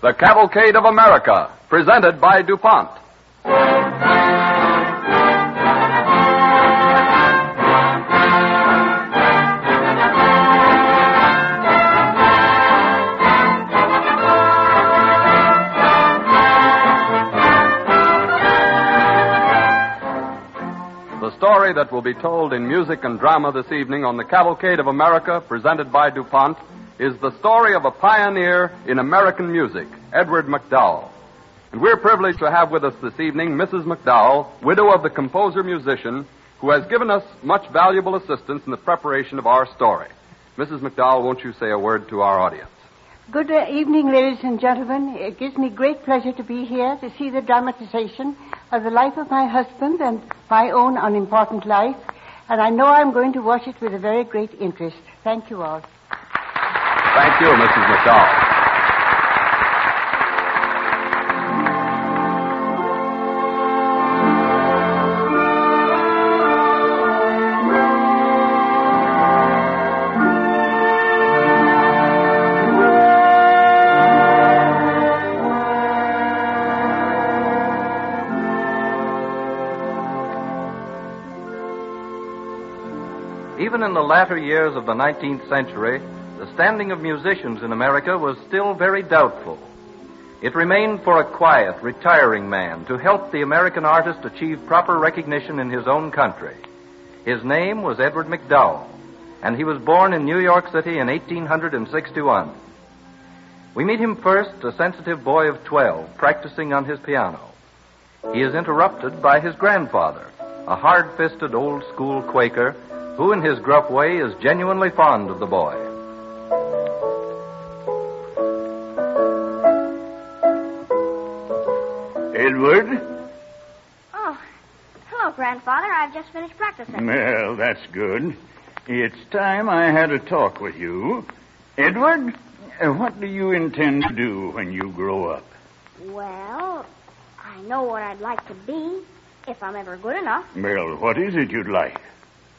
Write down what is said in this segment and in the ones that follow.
The Cavalcade of America, presented by DuPont. The story that will be told in music and drama this evening on the Cavalcade of America, presented by DuPont, is the story of a pioneer in American music, Edward McDowell. And we're privileged to have with us this evening Mrs. McDowell, widow of the composer-musician, who has given us much valuable assistance in the preparation of our story. Mrs. McDowell, won't you say a word to our audience? Good evening, ladies and gentlemen. It gives me great pleasure to be here to see the dramatization of the life of my husband and my own unimportant life. And I know I'm going to watch it with a very great interest. Thank you all. Thank you, Mrs. McDowell. Even in the latter years of the 19th century, the standing of musicians in America was still very doubtful. It remained for a quiet, retiring man to help the American artist achieve proper recognition in his own country. His name was Edward McDowell, and he was born in New York City in 1861. We meet him first, a sensitive boy of 12, practicing on his piano. He is interrupted by his grandfather, a hard-fisted old-school Quaker, who in his gruff way is genuinely fond of the boy. Edward? Oh, hello, Grandfather. I've just finished practicing. Well, that's good. It's time I had a talk with you. Edward, what do you intend to do when you grow up? Well, I know what I'd like to be, if I'm ever good enough. Well, what is it you'd like?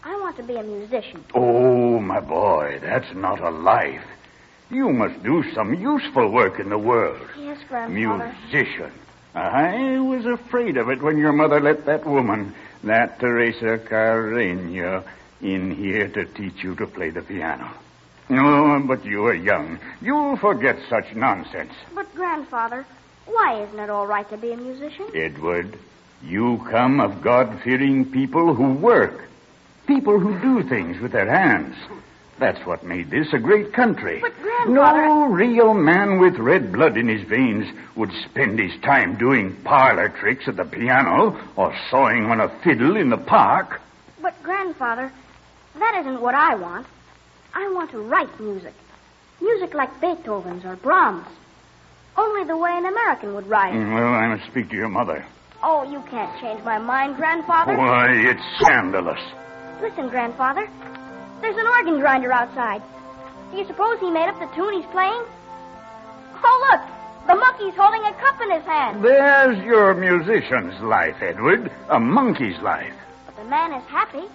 I want to be a musician. Oh, my boy, that's not a life. You must do some useful work in the world. Yes, Grandfather. Musician. I was afraid of it when your mother let that woman, that Teresa Carreño, in here to teach you to play the piano. Oh, but you are young. You'll forget such nonsense. But, Grandfather, why isn't it all right to be a musician? Edward, you come of God-fearing people who work. People who do things with their hands. That's what made this a great country. But, Grandfather... No real man with red blood in his veins would spend his time doing parlor tricks at the piano or sawing on a fiddle in the park. But, Grandfather, that isn't what I want. I want to write music. Music like Beethoven's or Brahms. Only the way an American would write it. Well, I must speak to your mother. Oh, you can't change my mind, Grandfather. Why, it's scandalous. Listen, Grandfather. There's an organ grinder outside. Do you suppose he made up the tune he's playing? Oh, look! The monkey's holding a cup in his hand. There's your musician's life, Edward. A monkey's life. But the man is happy.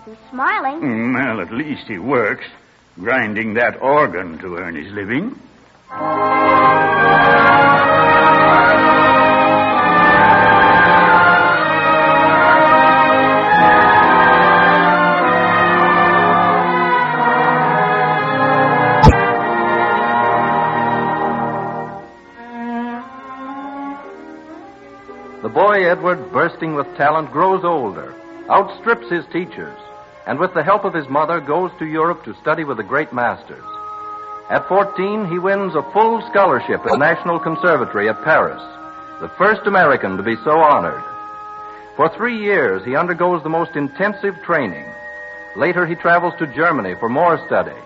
He's smiling. Well, at least he works, grinding that organ to earn his living. The boy Edward, bursting with talent, grows older, outstrips his teachers, and with the help of his mother goes to Europe to study with the great masters. At 14, he wins a full scholarship at the National Conservatory at Paris, the first American to be so honored. For 3 years, he undergoes the most intensive training. Later, he travels to Germany for more study.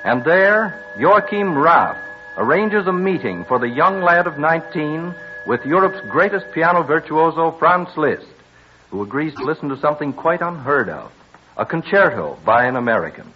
And there, Joachim Raff arranges a meeting for the young lad of 19 with Europe's greatest piano virtuoso, Franz Liszt, who agrees to listen to something quite unheard of, a concerto by an American.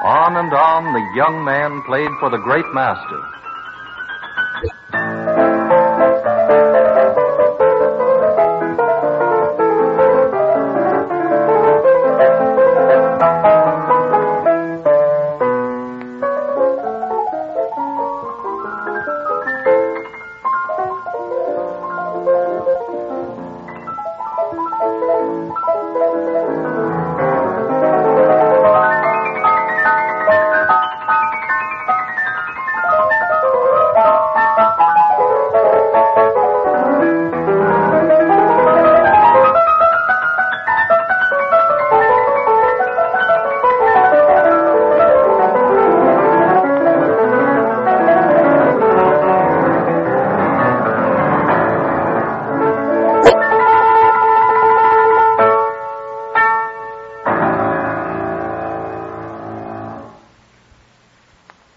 On and on the young man played for the great master.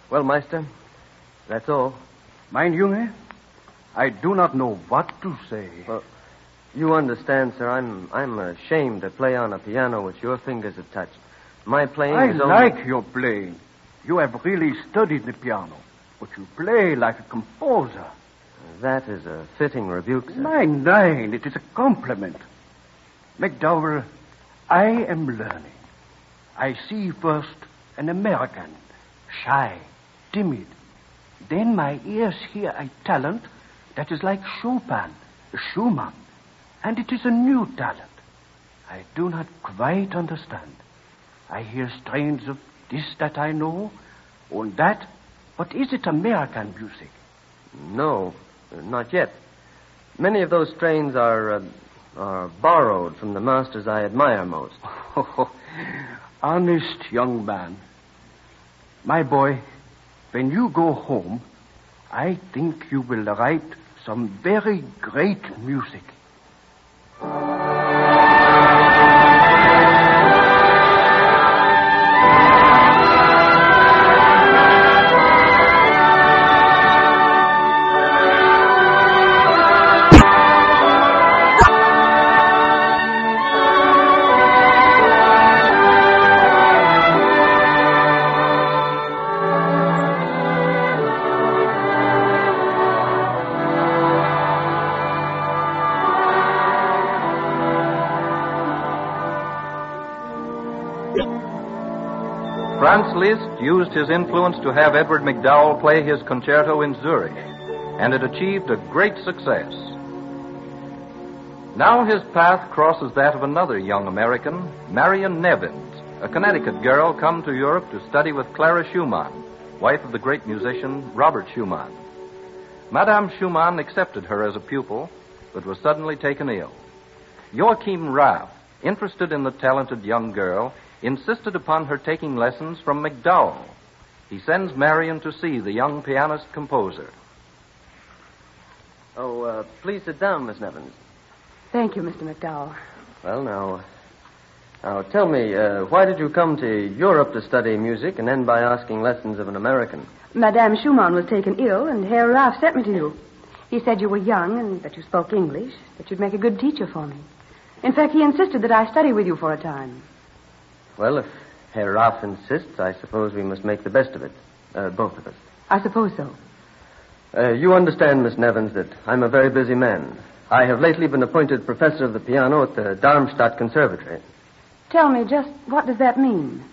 Well, Meister, that's all. Mein Junge, I do not know what to say. Well, you understand, sir, I'm ashamed to play on a piano which your fingers have touched. My playing is only... like your playing. You have really studied the piano, but you play like a composer. That is a fitting rebuke, sir. Nein, it is a compliment. McDowell, I am learning. I see first an American, shy, timid. Then my ears hear a talent that is like Chopin, Schumann, and it is a new talent. I do not quite understand. I hear strains of this that I know, and that, but is it American music? No, not yet. Many of those strains are borrowed from the masters I admire most. Honest young man. My boy, when you go home, I think you will write some very great music. Franz Liszt used his influence to have Edward McDowell play his concerto in Zurich, and it achieved a great success. Now his path crosses that of another young American, Marion Nevins, a Connecticut girl come to Europe to study with Clara Schumann, wife of the great musician Robert Schumann. Madame Schumann accepted her as a pupil, but was suddenly taken ill. Joachim Raff, interested in the talented young girl, insisted upon her taking lessons from McDowell. He sends Marion to see the young pianist-composer. Oh, please sit down, Miss Nevins. Thank you, Mr. McDowell. Well, now tell me, why did you come to Europe to study music and end by asking lessons of an American? Madame Schumann was taken ill, and Herr Raff sent me to you. He said you were young and that you spoke English, that you'd make a good teacher for me. In fact, he insisted that I study with you for a time. Well, if Herr Raff insists, I suppose we must make the best of it, both of us. I suppose so. You understand, Miss Nevins, that I'm a very busy man. I have lately been appointed professor of the piano at the Darmstadt Conservatory. Tell me, just what does that mean?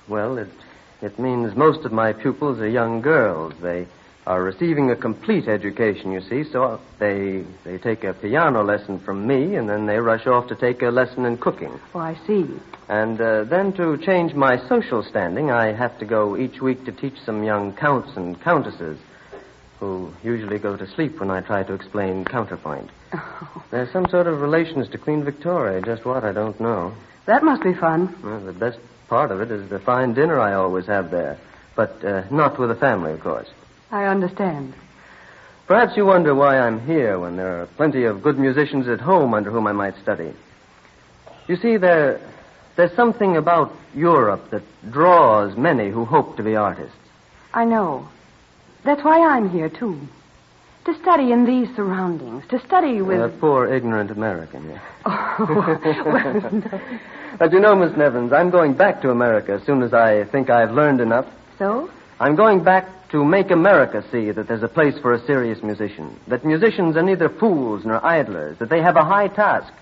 Well, it means most of my pupils are young girls. They are receiving a complete education, you see, so they take a piano lesson from me, and then they rush off to take a lesson in cooking. Oh, I see. And then to change my social standing, I have to go each week to teach some young counts and countesses who usually go to sleep when I try to explain counterpoint. Oh. There's some sort of relations to Queen Victoria, just what, I don't know. That must be fun. Well, the best part of it is the fine dinner I always have there, but not with the family, of course. I understand. Perhaps you wonder why I'm here when there are plenty of good musicians at home under whom I might study. You see, there's something about Europe that draws many who hope to be artists. I know. That's why I'm here, too. To study in these surroundings. To study with... A poor, ignorant American, yes. Oh, well, no. But you know, Miss Nevins, I'm going back to America as soon as I think I've learned enough. So? I'm going back to make America see that there's a place for a serious musician. That musicians are neither fools nor idlers. That they have a high task.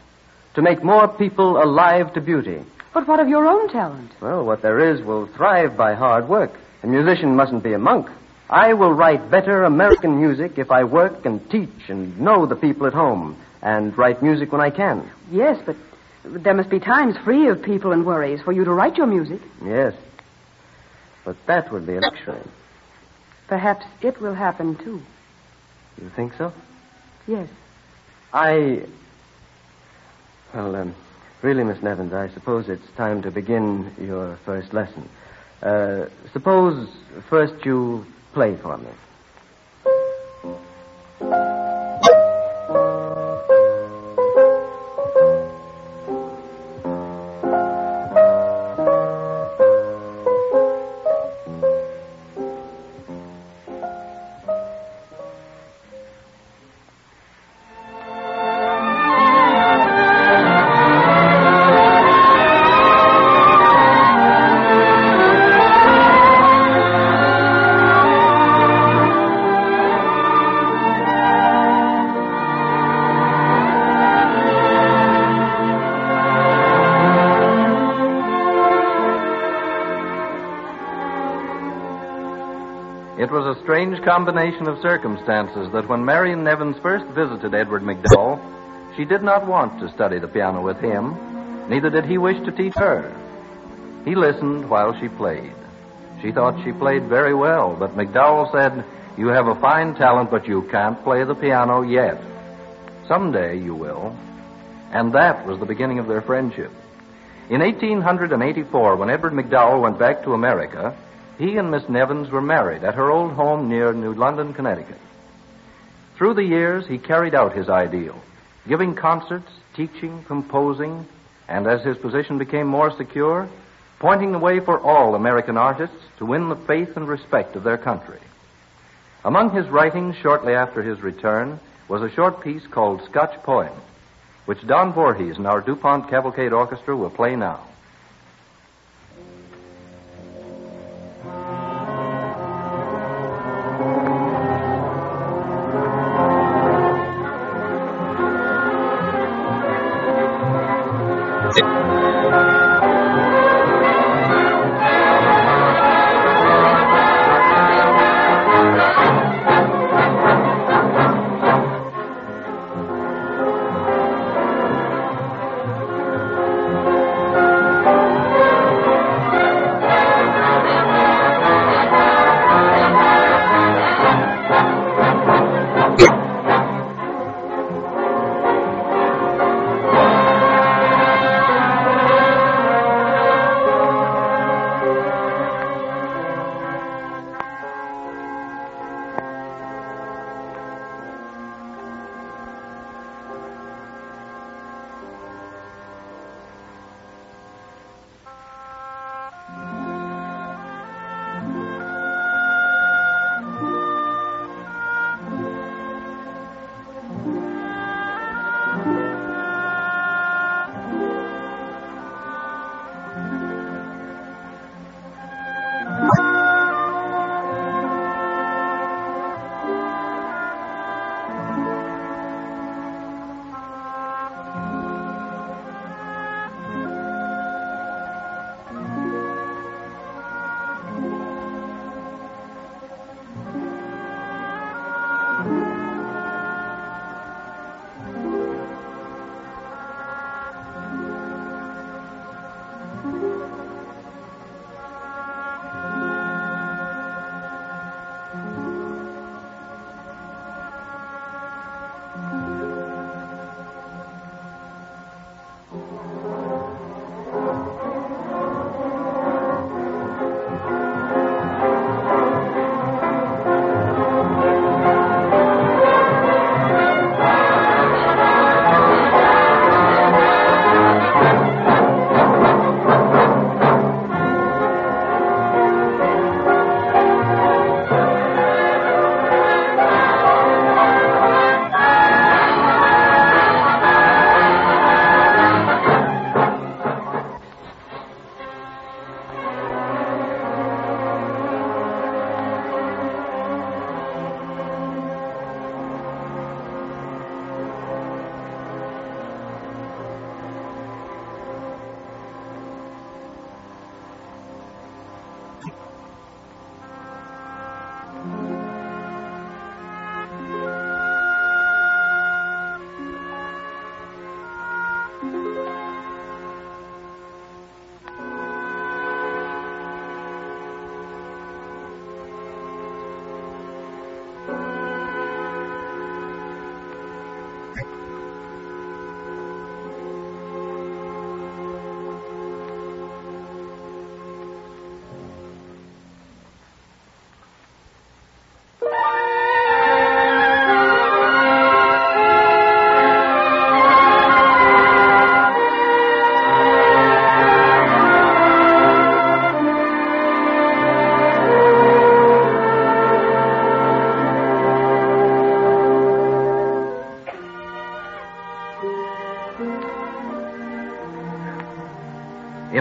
To make more people alive to beauty. But what of your own talent? Well, what there is will thrive by hard work. A musician mustn't be a monk. I will write better American music if I work and teach and know the people at home and write music when I can. Yes, but there must be times free of people and worries for you to write your music. Yes. But that would be a luxury. Perhaps it will happen, too. You think so? Yes. Really, Miss Nevins, I suppose it's time to begin your first lesson. Suppose first you play for me. It was a strange combination of circumstances that when Marion Nevins first visited Edward McDowell, she did not want to study the piano with him, neither did he wish to teach her. He listened while she played. She thought she played very well, but McDowell said, "You have a fine talent, but you can't play the piano yet. Someday you will." And that was the beginning of their friendship. In 1884, when Edward McDowell went back to America, he and Miss Nevins were married at her old home near New London, Connecticut. Through the years, he carried out his ideal, giving concerts, teaching, composing, and as his position became more secure, pointing the way for all American artists to win the faith and respect of their country. Among his writings shortly after his return was a short piece called Scotch Poem, which Don Voorhees and our DuPont Cavalcade Orchestra will play now.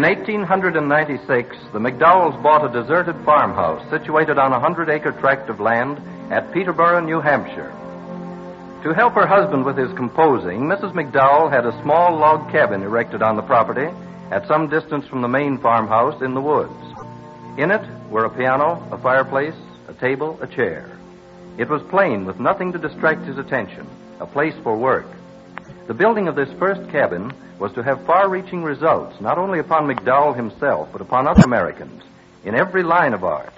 In 1896, the McDowells bought a deserted farmhouse situated on a 100-acre tract of land at Peterborough, New Hampshire. To help her husband with his composing, Mrs. McDowell had a small log cabin erected on the property at some distance from the main farmhouse in the woods. In it were a piano, a fireplace, a table, a chair. It was plain, with nothing to distract his attention, a place for work. The building of this first cabin was to have far-reaching results, not only upon McDowell himself, but upon other Americans, in every line of art.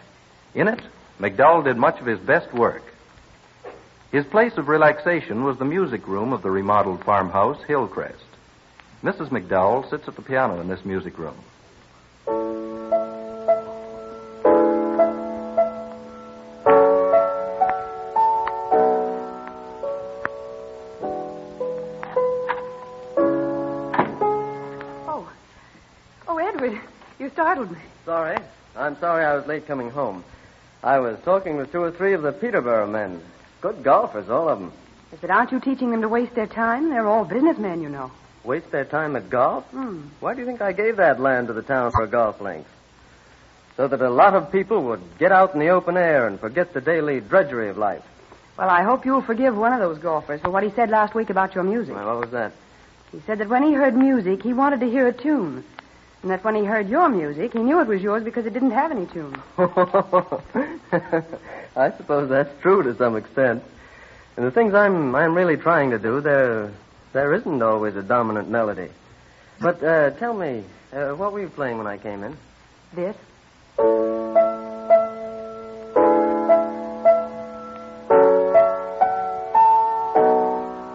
In it, McDowell did much of his best work. His place of relaxation was the music room of the remodeled farmhouse, Hillcrest. Mrs. McDowell sits at the piano in this music room. You startled me. Sorry. I'm sorry I was late coming home. I was talking with 2 or 3 of the Peterborough men. Good golfers, all of them. I said, aren't you teaching them to waste their time? They're all businessmen, you know. Waste their time at golf? Why do you think I gave that land to the town for a golf links? So that a lot of people would get out in the open air and forget the daily drudgery of life. Well, I hope you'll forgive one of those golfers for what he said last week about your music. Well, what was that? He said that when he heard music, he wanted to hear a tune. And that when he heard your music, he knew it was yours because it didn't have any tune. I suppose that's true to some extent. And the things I'm really trying to do, there isn't always a dominant melody. But tell me, what were you playing when I came in? This.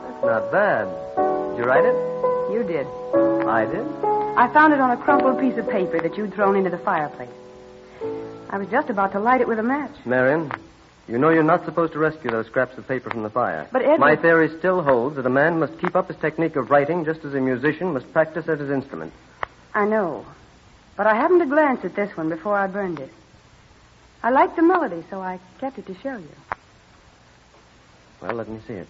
That's not bad. Did you write it? You did. I did? I found it on a crumpled piece of paper that you'd thrown into the fireplace. I was just about to light it with a match. Marion, you know you're not supposed to rescue those scraps of paper from the fire. But Edward... My theory still holds that a man must keep up his technique of writing just as a musician must practice at his instrument. I know. But I happened to glance at this one before I burned it. I liked the melody, so I kept it to show you. Well, let me see it.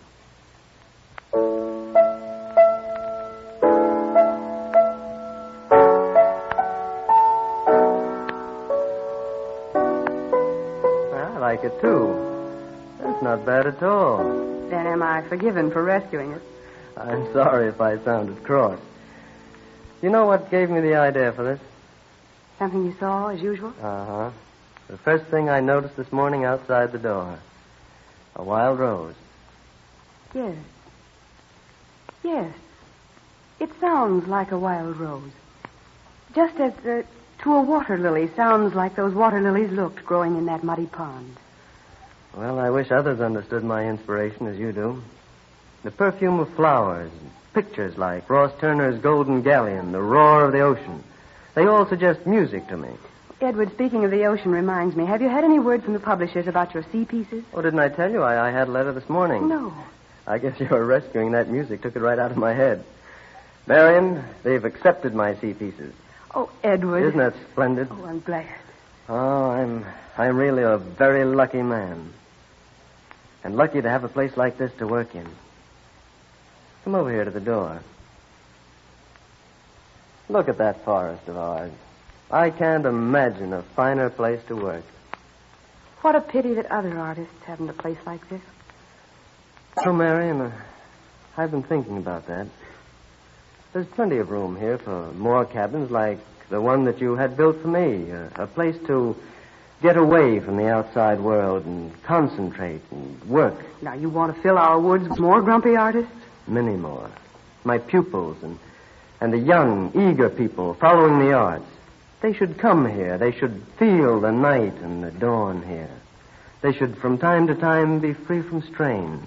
I like it, too. That's not bad at all. Then am I forgiven for rescuing it? I'm sorry if I sounded cross. You know what gave me the idea for this? Something you saw, as usual? Uh-huh. The first thing I noticed this morning outside the door. A wild rose. Yes. Yes. It sounds like a wild rose. Just as to a water lily sounds like those water lilies looked growing in that muddy pond. Well, I wish others understood my inspiration as you do. The perfume of flowers, pictures like Ross Turner's Golden Galleon, the roar of the ocean. They all suggest music to me. Edward, speaking of the ocean reminds me, have you had any word from the publishers about your sea pieces? Oh, didn't I tell you? I had a letter this morning. No. I guess your rescuing that music took it right out of my head. Marion, they've accepted my sea pieces. Oh, Edward. Isn't that splendid? Oh, I'm glad. Oh, I'm really a very lucky man. And lucky to have a place like this to work in. Come over here to the door. Look at that forest of ours. I can't imagine a finer place to work. What a pity that other artists haven't a place like this. So, Marion, I've been thinking about that. There's plenty of room here for more cabins like the one that you had built for me. A place to get away from the outside world and concentrate and work. Now, you want to fill our woods with more grumpy artists? Many more. My pupils and the young, eager people following the arts. They should come here. They should feel the night and the dawn here. They should, from time to time, be free from strain.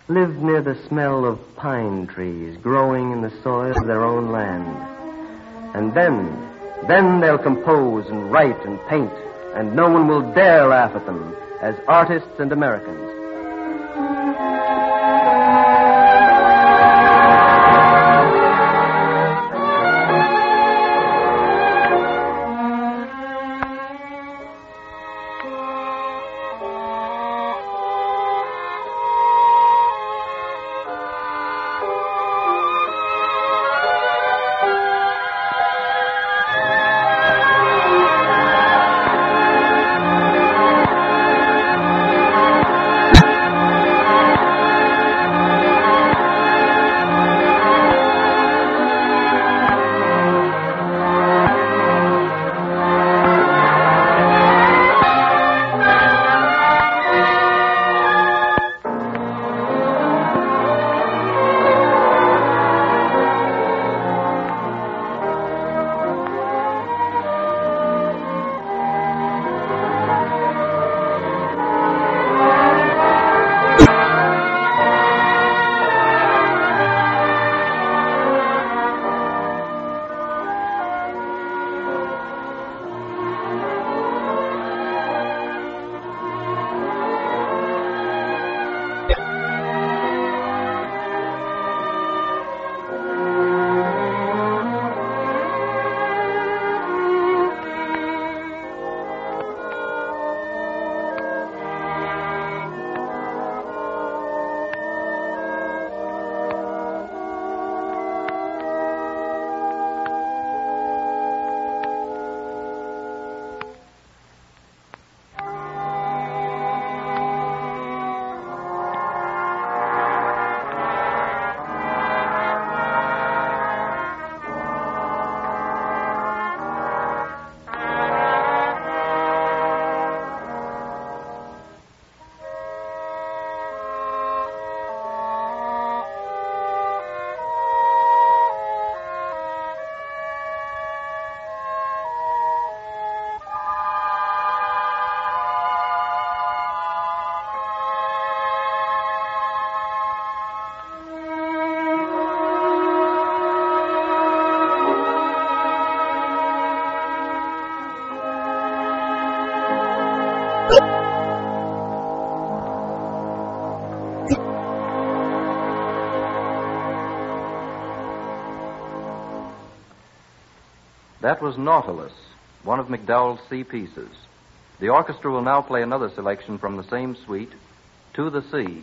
Live near the smell of pine trees growing in the soil of their own land. And then they'll compose and write and paint, and no one will dare laugh at them as artists and Americans. That was Nautilus, one of McDowell's sea pieces. The orchestra will now play another selection from the same suite, To the Sea.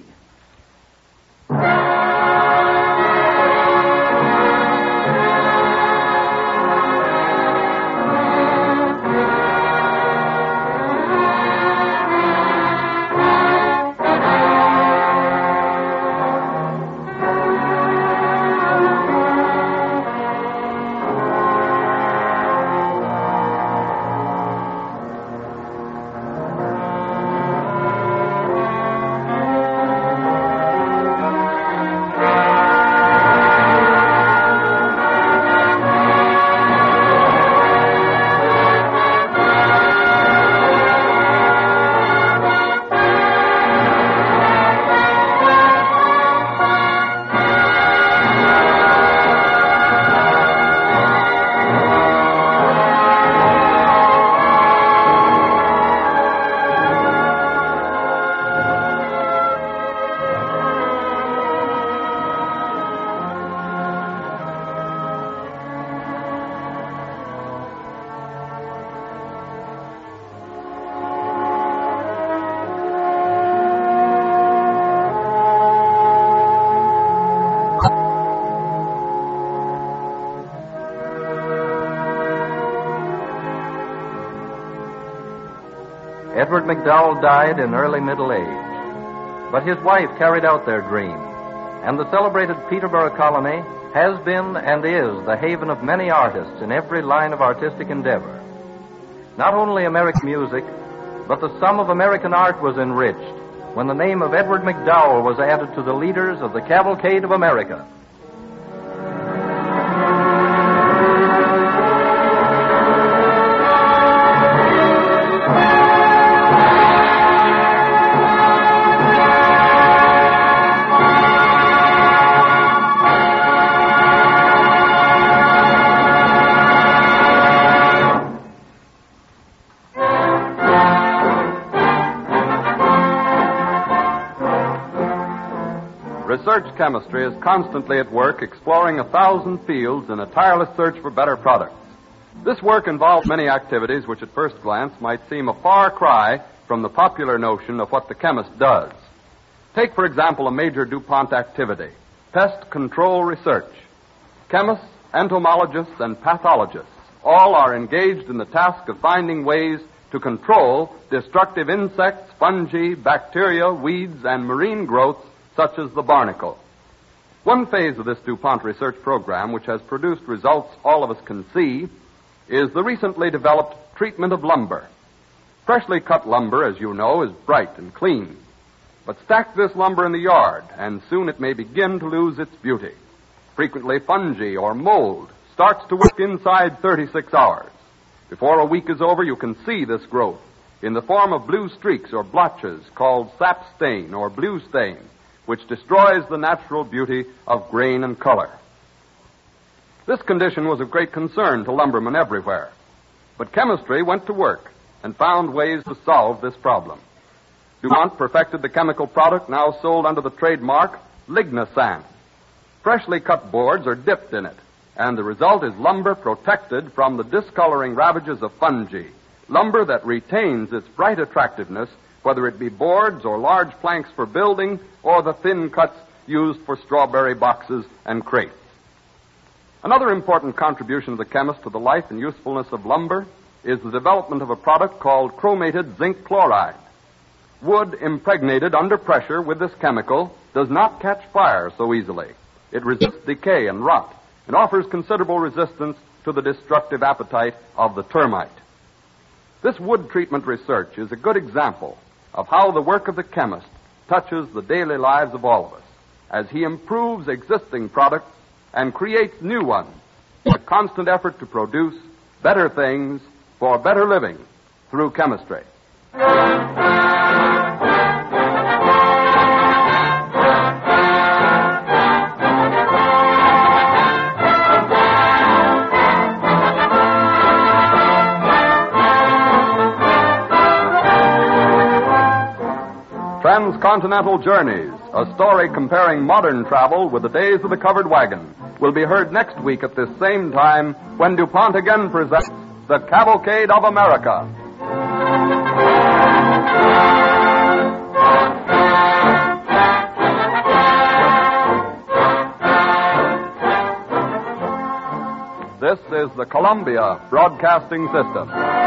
Edward McDowell died in early middle age, but his wife carried out their dream, and the celebrated Peterborough colony has been and is the haven of many artists in every line of artistic endeavor. Not only American music, but the sum of American art was enriched when the name of Edward McDowell was added to the leaders of the Cavalcade of America. Research chemistry is constantly at work exploring 1,000 fields in a tireless search for better products. This work involves many activities which at first glance might seem a far cry from the popular notion of what the chemist does. Take, for example, a major DuPont activity, pest control research. Chemists, entomologists, and pathologists all are engaged in the task of finding ways to control destructive insects, fungi, bacteria, weeds, and marine growths such as the barnacle. One phase of this DuPont research program, which has produced results all of us can see, is the recently developed treatment of lumber. Freshly cut lumber, as you know, is bright and clean. But stack this lumber in the yard, and soon it may begin to lose its beauty. Frequently, fungi or mold starts to work inside 36 hours. Before a week is over, you can see this growth in the form of blue streaks or blotches called sap stain or blue stain, which destroys the natural beauty of grain and color. This condition was of great concern to lumbermen everywhere. But chemistry went to work and found ways to solve this problem. DuPont perfected the chemical product now sold under the trademark Lignasan. Freshly cut boards are dipped in it, and the result is lumber protected from the discoloring ravages of fungi, lumber that retains its bright attractiveness, whether it be boards or large planks for building or the thin cuts used for strawberry boxes and crates. Another important contribution of the chemist to the life and usefulness of lumber is the development of a product called chromated zinc chloride. Wood impregnated under pressure with this chemical does not catch fire so easily. It resists decay and rot and offers considerable resistance to the destructive appetite of the termite. This wood treatment research is a good example of how the work of the chemist touches the daily lives of all of us as he improves existing products and creates new ones in a constant effort to produce better things for better living through chemistry. Transcontinental Journeys, a story comparing modern travel with the days of the covered wagon, will be heard next week at this same time when DuPont again presents the Cavalcade of America. This is the Columbia Broadcasting System.